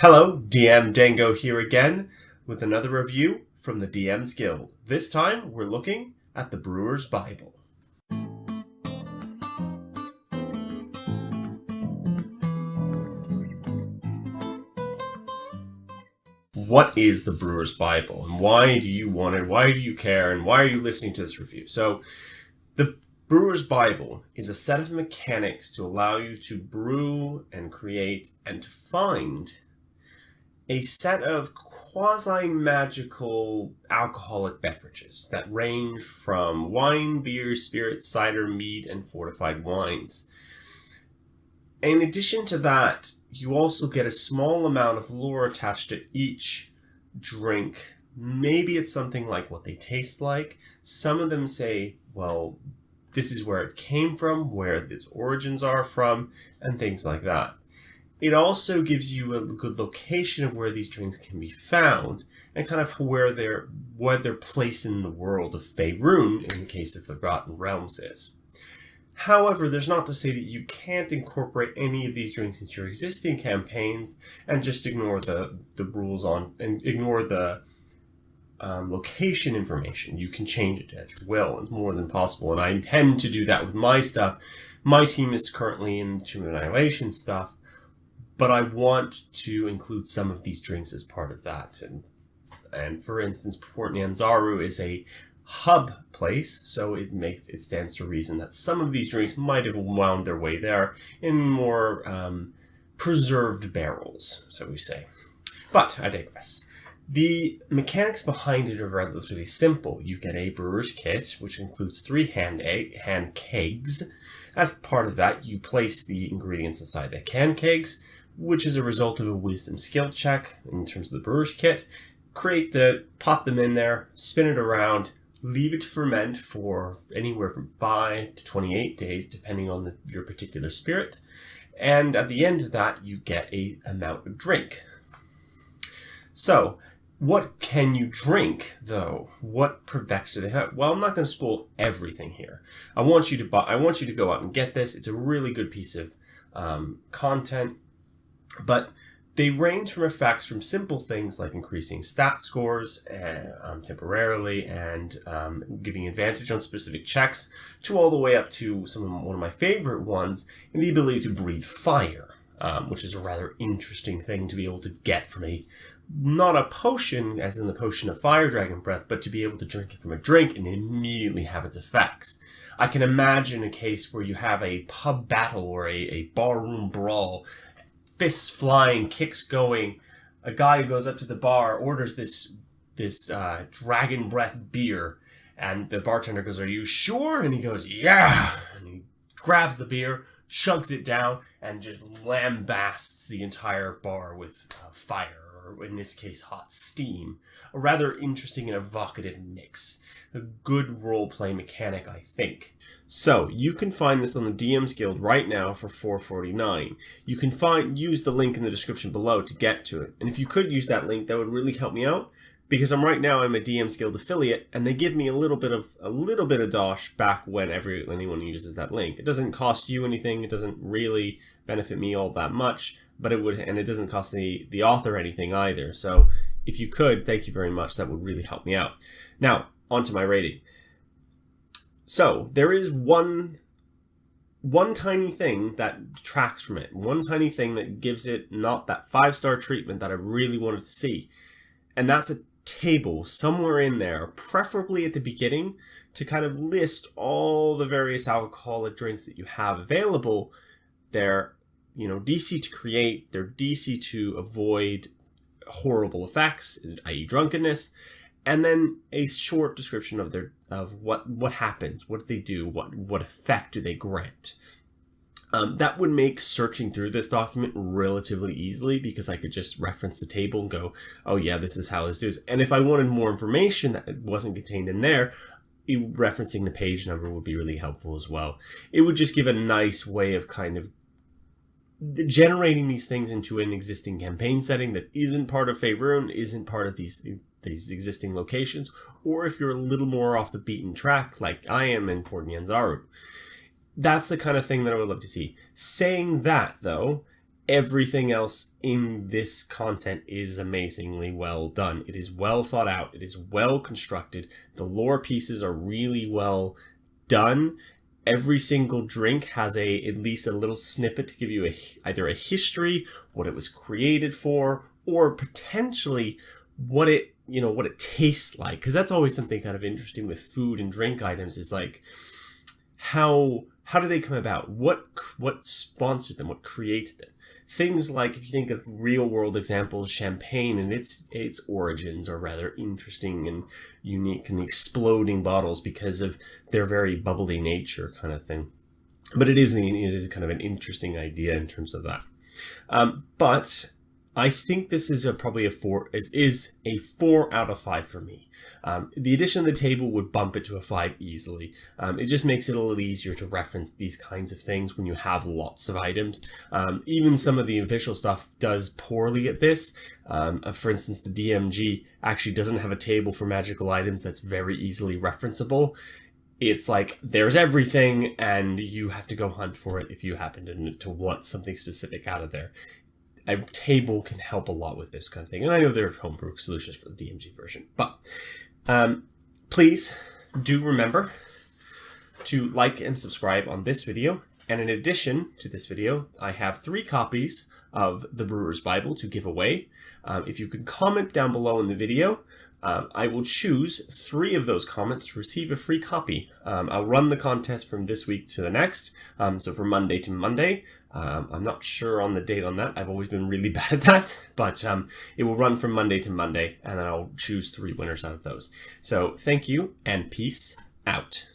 Hello, DM Dango here again with another review from the DM's Guild. This time we're looking at the Brewer's Bible. What is the Brewer's Bible, and why do you want it? Why do you care? And why are you listening to this review? So, the Brewer's Bible is a set of mechanics to allow you to brew and create and to find a set of quasi-magical alcoholic beverages that range from wine, beer, spirits, cider, mead, and fortified wines. In addition to that, you also get a small amount of lore attached to each drink. Maybe it's something like what they taste like. Some of them say, well, this is where it came from, where its origins are from, and things like that. It also gives you a good location of where these drinks can be found and kind of where their place in the world of Faerun, in the case of Forgotten Realms, is. However, there's not to say that you can't incorporate any of these drinks into your existing campaigns and just ignore the rules and ignore the location information. You can change it at your will, and more than possible. And I intend to do that with my stuff. My team is currently in Tomb of Annihilation stuff, but I want to include some of these drinks as part of that. And for instance, Port Nyanzaru is a hub place, so it stands to reason that some of these drinks might have wound their way there in more preserved barrels, so we say. But I digress. The mechanics behind it are relatively simple. You get a brewer's kit, which includes 3 hand kegs. As part of that, you place the ingredients inside the can kegs, which is a result of a wisdom skill check in terms of the brewer's kit. Pop them in there, spin it around, leave it to ferment for anywhere from 5 to 28 days, depending on your particular spirit. And at the end of that, you get an amount of drink. So, what can you drink, though? What perfects do they have? Well, I'm not going to spoil everything here. I want you to go out and get this. It's a really good piece of content. But they range from effects from simple things like increasing stat scores temporarily and giving advantage on specific checks to all the way up to one of my favorite ones, and the ability to breathe fire, which is a rather interesting thing to be able to get from not a potion, as in the potion of fire dragon breath, but to be able to drink it from a drink and immediately have its effects. I can imagine a case where you have a pub battle or a barroom brawl, fists flying, kicks going, a guy who goes up to the bar, orders this dragon breath beer, and the bartender goes, "Are you sure?" And he goes, "Yeah!" And he grabs the beer, chugs it down, and just lambasts the entire bar with fire, or in this case, hot steam. A rather interesting and evocative mix. A good role-play mechanic, I think. So, you can find this on the DM's Guild right now for $4.49. You can use the link in the description below to get to it. And if you could use that link, that would really help me out, because I'm a DM's Guild affiliate, and they give me a little bit of dosh back when anyone uses that link. It doesn't cost you anything. It doesn't really benefit me all that much, but it doesn't cost the author anything either. So, if you could, thank you very much. That would really help me out. Now, onto my rating. So, there is one tiny thing that detracts from it. One tiny thing that gives it not that 5-star treatment that I really wanted to see. And that's a table somewhere in there, preferably at the beginning, to kind of list all the various alcoholic drinks that you have available. They're, DC to create, they're DC to avoid horrible effects, i.e. drunkenness, and then a short description of what happens, what they do, what effect do they grant. That would make searching through this document relatively easily, because I could just reference the table and go, oh yeah, this is how this does. And if I wanted more information that wasn't contained in there, referencing the page number would be really helpful as well. It would just give a nice way of kind of generating these things into an existing campaign setting that isn't part of Faerun, isn't part of these existing locations, or if you're a little more off the beaten track, like I am in Port Nyanzaru. That's the kind of thing that I would love to see. Saying that, though, everything else in this content is amazingly well done. It is well thought out. It is well constructed. The lore pieces are really well done. Every single drink has at least a little snippet to give you either a history, what it was created for, or potentially what it tastes like. Because that's always something kind of interesting with food and drink items, is like how do they come about? What sponsored them? What created them? Things like, if you think of real world examples, champagne and its origins are rather interesting and unique, and the exploding bottles because of their very bubbly nature, kind of thing. But it is kind of an interesting idea in terms of that. But I think this is probably a 4 out of 5 for me. The addition of the table would bump it to a 5 easily. It just makes it a little easier to reference these kinds of things when you have lots of items. Even some of the official stuff does poorly at this. For instance, the DMG actually doesn't have a table for magical items that's very easily referenceable. It's like, there's everything, and you have to go hunt for it if you happen to want something specific out of there. A table can help a lot with this kind of thing. And I know there are homebrew solutions for the DMG version. But please do remember to like and subscribe on this video. And in addition to this video, I have 3 copies of the Brewer's Bible to give away. If you can comment down below in the video, I will choose 3 of those comments to receive a free copy. I'll run the contest from this week to the next, so from Monday to Monday. I'm not sure on the date on that. I've always been really bad at that, but it will run from Monday to Monday, and then I'll choose 3 winners out of those. So thank you, and peace out.